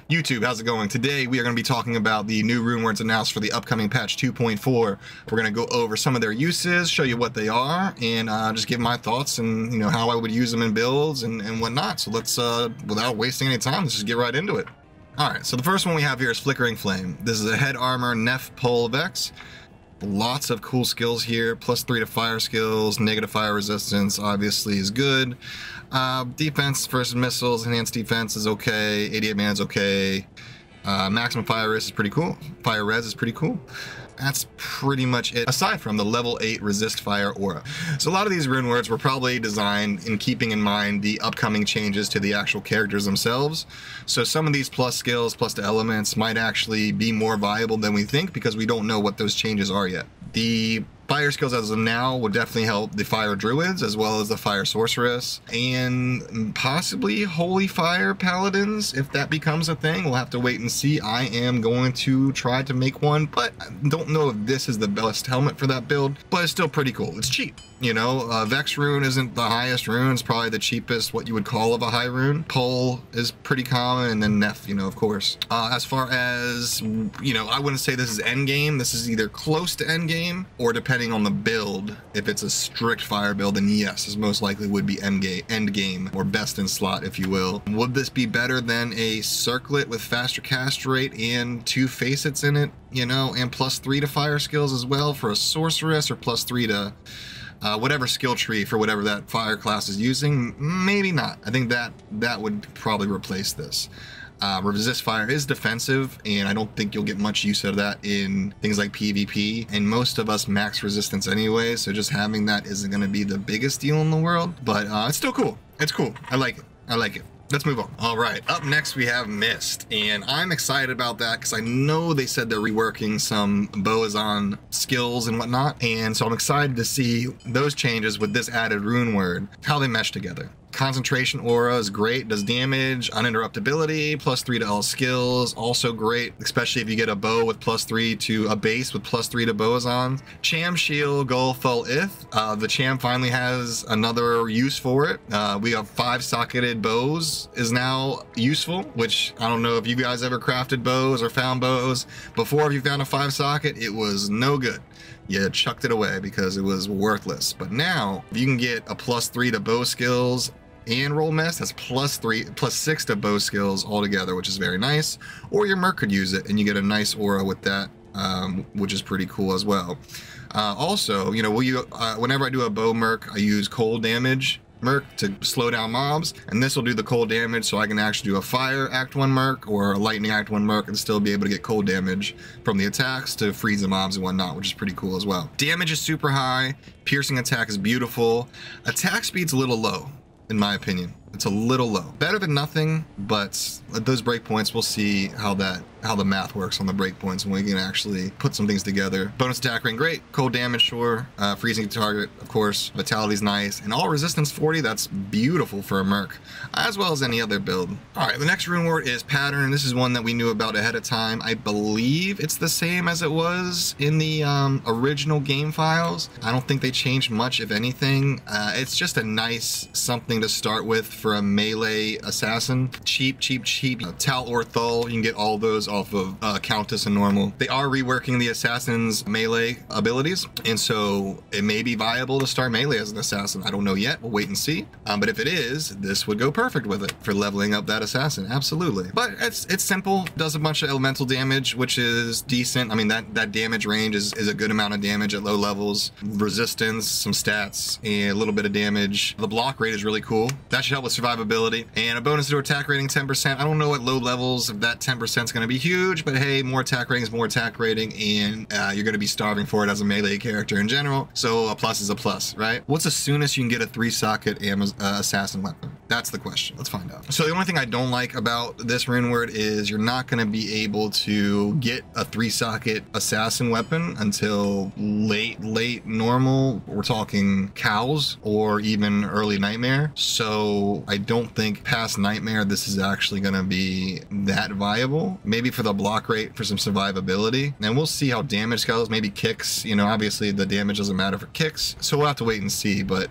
YouTube, how's it going? Today we are going to be talking about the new Runewords announced for the upcoming patch 2.4. We're going to go over some of their uses, show you what they are, and just give my thoughts and how I would use them in builds and whatnot. So let's, without wasting any time, let's just get right into it. Alright, so the first one we have here is Flickering Flame. This is a head armor Nef Pole Vex. Lots of cool skills here, +3 to fire skills, negative fire resistance obviously is good. Defense versus missiles, enhanced defense is okay, 88 mana is okay. Maximum fire res is pretty cool. Fire res is pretty cool. That's pretty much it, aside from the level 8 resist fire aura. So a lot of these runewords were probably designed in keeping in mind the upcoming changes to the actual characters themselves. So some of these plus skills, plus the elements, might actually be more viable than we think because we don't know what those changes are yet. The fire skills as of now will definitely help the fire druids as well as the fire sorceress and possibly holy fire paladins if that becomes a thing. We'll have to wait and see. I am going to try to make one, but I don't know if this is the best helmet for that build, but it's still pretty cool. It's cheap, Vex rune isn't the highest rune. It's probably the cheapest, what you would call of a high rune. Pole is pretty common, and then Nef, of course. As far as, I wouldn't say this is end game. This is either close to end game or depending on the build. If it's a strict fire build, then yes, this most likely would be end game, or best in slot, if you will. Would this be better than a circlet with faster cast rate and 2 facets in it, and +3 to fire skills as well for a sorceress, or +3 to whatever skill tree for whatever that fire class is using? Maybe not. I think that would probably replace this. Resist fire is defensive, and I don't think you'll get much use out of that in things like PvP, and most of us max resistance anyway, so just having that isn't going to be the biggest deal in the world, but it's still cool. It's cool. I like it. Let's move on. All right, up next we have Mist, and I'm excited about that because I know they said they're reworking some Boazon skills and whatnot, and so I'm excited to see those changes with this added rune word, how they mesh together. Concentration aura is great, does damage, uninterruptibility, +3 to all skills, also great, especially if you get a bow with +3 to a base with +3 to Boazon. Cham Shield, Gullful Ith. The Cham finally has another use for it. We have 5-socketed bows is now useful, which I don't know if you guys ever crafted bows or found bows before. If you found a 5-socket, it was no good. You chucked it away because it was worthless. But now, if you can get a +3 to bow skills and roll mist, that's +6 to bow skills altogether, which is very nice. Or your merc could use it and you get a nice aura with that, which is pretty cool as well. Also, whenever I do a bow merc, I use cold damage merc to slow down mobs, and this will do the cold damage, so I can actually do a fire act 1 merc or a lightning act 1 merc and still be able to get cold damage from the attacks to freeze the mobs and whatnot, which is pretty cool as well. Damage is super high, piercing attack is beautiful, attack speed's a little low in my opinion. It's a little low. Better than nothing, but at those breakpoints, we'll see how the math works on the breakpoints when we can actually put some things together. Bonus attack ring, great. Cold damage, sure. Freezing target, of course. Vitality's nice. And all resistance 40, that's beautiful for a merc, as well as any other build. All right, the next rune word is Pattern. This is one that we knew about ahead of time. I believe it's the same as it was in the original game files. I don't think they changed much, if anything. It's just a nice something to start with for a melee assassin. Cheap. Tal or Thul, you can get all those off of Countess and normal. They are reworking the assassin's melee abilities, and so it may be viable to start melee as an assassin. I don't know yet. We'll wait and see. But if it is, this would go perfect with it for leveling up that assassin. Absolutely. But it's simple. Does a bunch of elemental damage, which is decent. I mean, that damage range is a good amount of damage at low levels. Resistance, some stats, and a little bit of damage. The block rate is really cool. That should help with survivability, and a bonus to attack rating 10%. I don't know at low levels if that 10% is going to be huge, but hey, more attack rating is more attack rating, and you're going to be starving for it as a melee character in general, so a plus is a plus, right? What's the soonest you can get a 3-socket assassin weapon? That's the question. Let's find out. So the only thing I don't like about this rune word is you're not going to be able to get a 3-socket assassin weapon until late normal. We're talking cows or even early nightmare. So I don't think past nightmare this is actually going to be that viable. Maybe for the block rate for some survivability, and we'll see how damage scales. Maybe kicks, obviously the damage doesn't matter for kicks, so we'll have to wait and see. But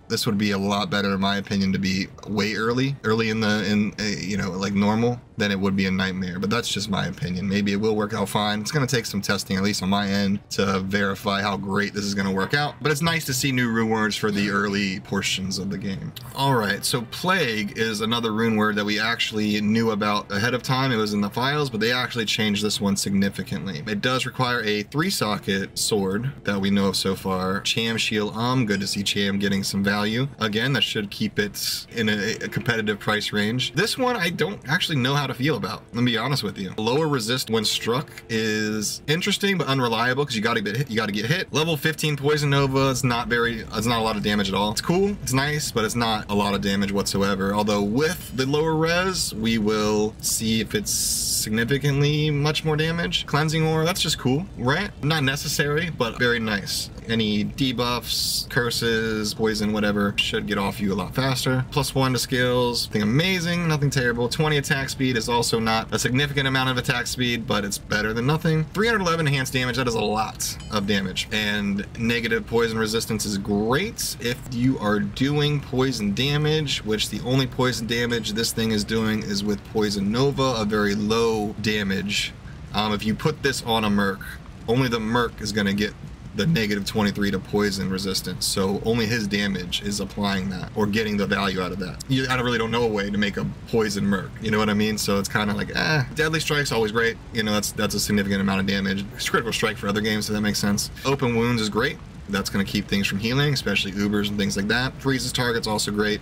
this would be a lot better in my opinion to be be way early in you know, like normal, then it would be a nightmare. But that's just my opinion. Maybe it will work out fine. It's going to take some testing, at least on my end, to verify how great this is going to work out. But it's nice to see new rune words for the early portions of the game. All right, so Plague is another rune word that we actually knew about ahead of time. It was in the files, but they actually changed this one significantly. It does require a 3-socket sword that we know of so far. Cham Shield, good to see Cham getting some value. Again, that should keep it in a competitive price range. This one I don't actually know how to feel about, let me be honest with you. Lower resist when struck is interesting but unreliable because you gotta get hit. Level 15 Poison Nova is not a lot of damage at all. It's cool, it's nice, but it's not a lot of damage whatsoever. Although with the lower res, we will see if it's significantly much more damage. Cleansing Aura, that's just cool, right? Not necessary, but very nice. Any debuffs, curses, poison, whatever, should get off you a lot faster. +1 to skills, nothing amazing, nothing terrible. 20 attack speed is also not a significant amount of attack speed, but it's better than nothing. 311 enhanced damage, that is a lot of damage. And negative poison resistance is great if you are doing poison damage, which the only poison damage this thing is doing is with Poison Nova, a very low damage. If you put this on a Merc, only the Merc is going to get the -23 to poison resistance, so only his damage is applying that or getting the value out of that. I really don't know a way to make a poison Merc, you know what I mean? So it's kind of like, Deadly Strike's always great, you know, that's a significant amount of damage. It's Critical Strike for other games, so that makes sense. Open Wounds is great, that's going to keep things from healing, especially Ubers and things like that. Freezes targets, also great.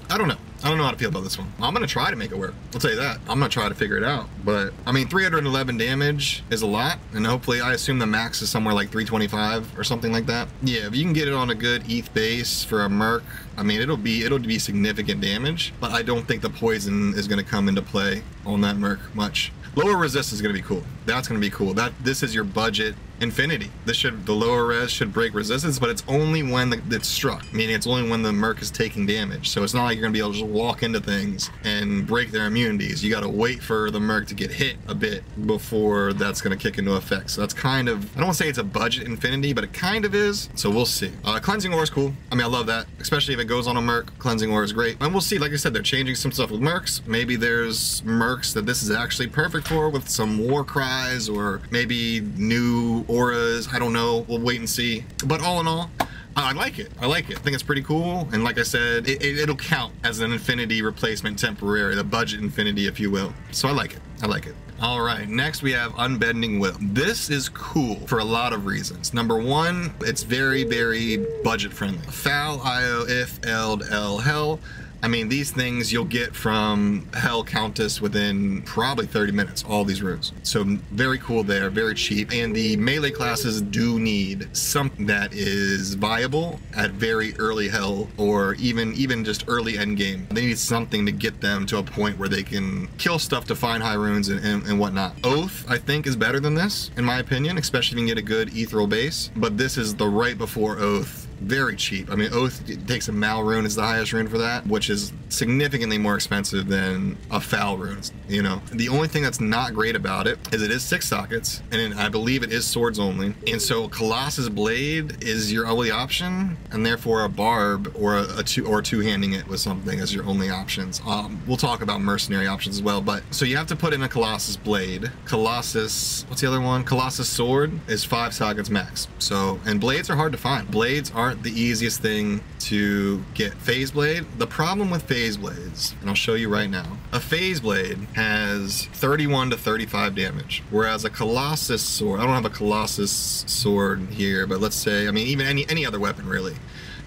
I don't know how to feel about this one. I'm gonna try to make it work, I'll tell you that. I'm gonna try to figure it out, but I mean 311 damage is a lot, and hopefully I assume the max is somewhere like 325 or something like that. Yeah, if you can get it on a good ETH base for a Merc, I mean it'll be significant damage, but I don't think the poison is gonna come into play on that Merc much. Lower resist is gonna be cool. That's gonna be cool. This is your budget Infinity. The lower res should break resistance, but it's only when it's struck, meaning it's only when the Merc is taking damage. So it's not like you're gonna be able to just walk into things and break their immunities. You gotta wait for the Merc to get hit a bit before that's gonna kick into effect. So that's kind of, I don't wanna say it's a budget Infinity, but it kind of is. So we'll see. Cleansing Aura is cool. I mean, I love that, especially if it goes on a Merc. Cleansing Aura is great. And we'll see, like I said, they're changing some stuff with Mercs. Maybe there's Mercs that this is actually perfect for with some war cries or maybe new auras. I don't know, we'll wait and see. But all in all, I like it. I think it's pretty cool, and like I said, it'll count as an Infinity replacement temporary, the budget Infinity, if you will. So I like it. All right, next we have Unbending Will. This is cool for a lot of reasons. Number one, it's very, very budget friendly. Foul, IO, if, eld, L, hell. I mean, these things you'll get from Hell Countess within probably 30 minutes, all these runes. So very cool there, very cheap. And the melee classes do need something that is viable at very early Hell or even just early end game. They need something to get them to a point where they can kill stuff to find high runes and whatnot. Oath, I think, is better than this, in my opinion, especially if you can get a good ethereal base. But this is the right before Oath. Very cheap. I mean, Oath takes a Mal rune is the highest rune for that, which is significantly more expensive than a Foul rune, you know. The only thing that's not great about it is it is 6 sockets, and I believe it is swords only. And so Colossus Blade is your only option, and therefore a Barb or a two-handing it with something is your only options. We'll talk about mercenary options as well, but so you have to put in a Colossus Blade. Colossus, what's the other one? Colossus Sword is 5 sockets max. So, and blades are hard to find. Blades aren't the easiest thing to get. Phase Blade, the problem with Phase Blades, and I'll show you right now, a Phase Blade has 31 to 35 damage, whereas a Colossus Sword, I don't have a Colossus Sword here, but let's say, I mean, even any other weapon really,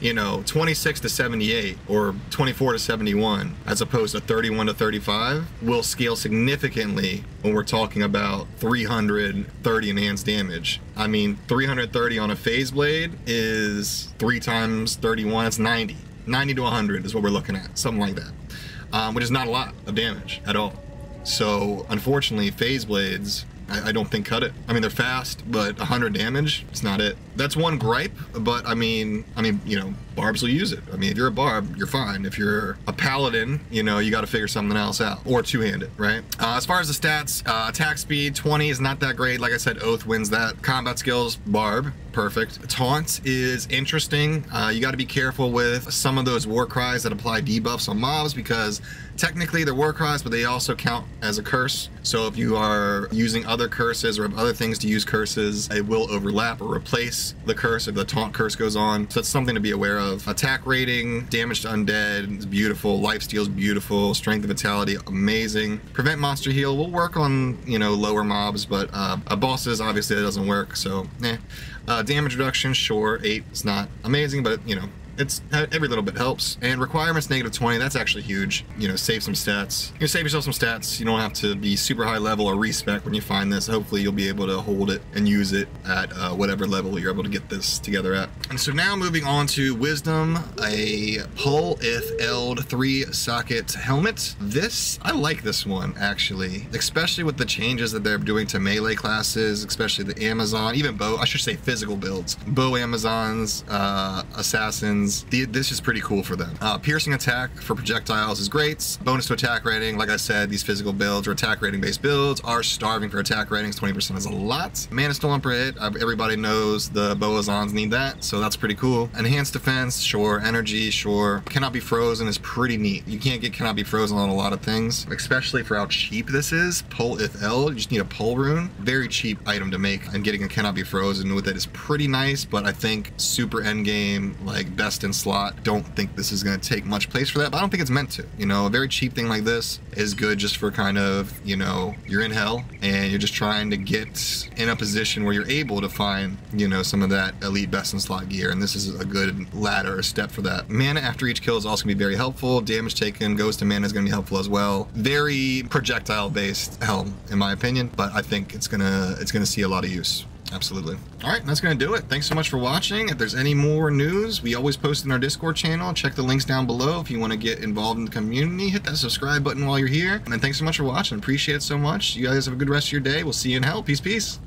you know, 26 to 78 or 24 to 71 as opposed to 31 to 35 will scale significantly when we're talking about 330 enhanced damage. I mean, 330 on a Phase Blade is 3 times 31, it's 90. 90 to 100 is what we're looking at, something like that, which is not a lot of damage at all. So unfortunately, Phase Blades, I don't think cut it. I mean, they're fast, but 100 damage, it's not it. That's one gripe, but I mean, you know, Barbs will use it. I mean, if you're a Barb, you're fine. If you're a Paladin, you know, you got to figure something else out. Or two-handed, right? As far as the stats, attack speed, 20 is not that great. Like I said, Oath wins that. Combat skills, Barb. perfect. Taunt is interesting. You got to be careful with some of those war cries that apply debuffs on mobs, because technically they're war cries, but they also count as a curse. So if you are using other curses or have other things to use curses, it will overlap or replace the curse if the taunt curse goes on. So it's something to be aware of. Attack rating, damage to undead is beautiful. Lifesteal is beautiful. Strength and vitality, amazing. Prevent monster heal will work on, you know, lower mobs, but bosses, obviously that doesn't work, so damage reduction, sure, 8 is not amazing, but you know, it's every little bit helps. And requirements -20, that's actually huge. You know, save some stats. You save yourself some stats. You don't have to be super high level or respec when you find this. Hopefully you'll be able to hold it and use it at whatever level you're able to get this together at. And so now moving on to wisdom, a pull if eld 3-socket helmet. This, I like this one actually, especially with the changes that they're doing to melee classes, especially the Amazon, even bow, I should say physical builds. Bow Amazons, assassins, this is pretty cool for them. Piercing attack for projectiles is great. Bonus to attack rating, like I said, these physical builds or attack rating based builds are starving for attack ratings. 20% is a lot. Mana stolen per hit, everybody knows the Boazons need that, so that's pretty cool. Enhanced defense, sure. Energy, sure. Cannot be frozen is pretty neat. You can't get cannot be frozen on a lot of things, especially for how cheap this is. Pull if eld, you just need a pull rune. Very cheap item to make, and getting a cannot be frozen with it is pretty nice, but I think super endgame, like best in slot, don't think this is going to take much place for that, but I don't think it's meant to. You know, a very cheap thing like this is good just for kind of, you know, you're in hell and you're just trying to get in a position where you're able to find, you know, some of that elite best in slot gear, and this is a good ladder or step for that. Mana after each kill is also going to be very helpful. Damage taken goes to mana is going to be helpful as well. Very projectile based helm in my opinion, but I think it's gonna see a lot of use. Absolutely. All right, that's going to do it. Thanks so much for watching. If there's any more news, we always post in our Discord channel. Check the links down below if you want to get involved in the community. Hit that subscribe button while you're here. And thanks so much for watching. Appreciate it so much. You guys have a good rest of your day. We'll see you in hell. Peace, peace.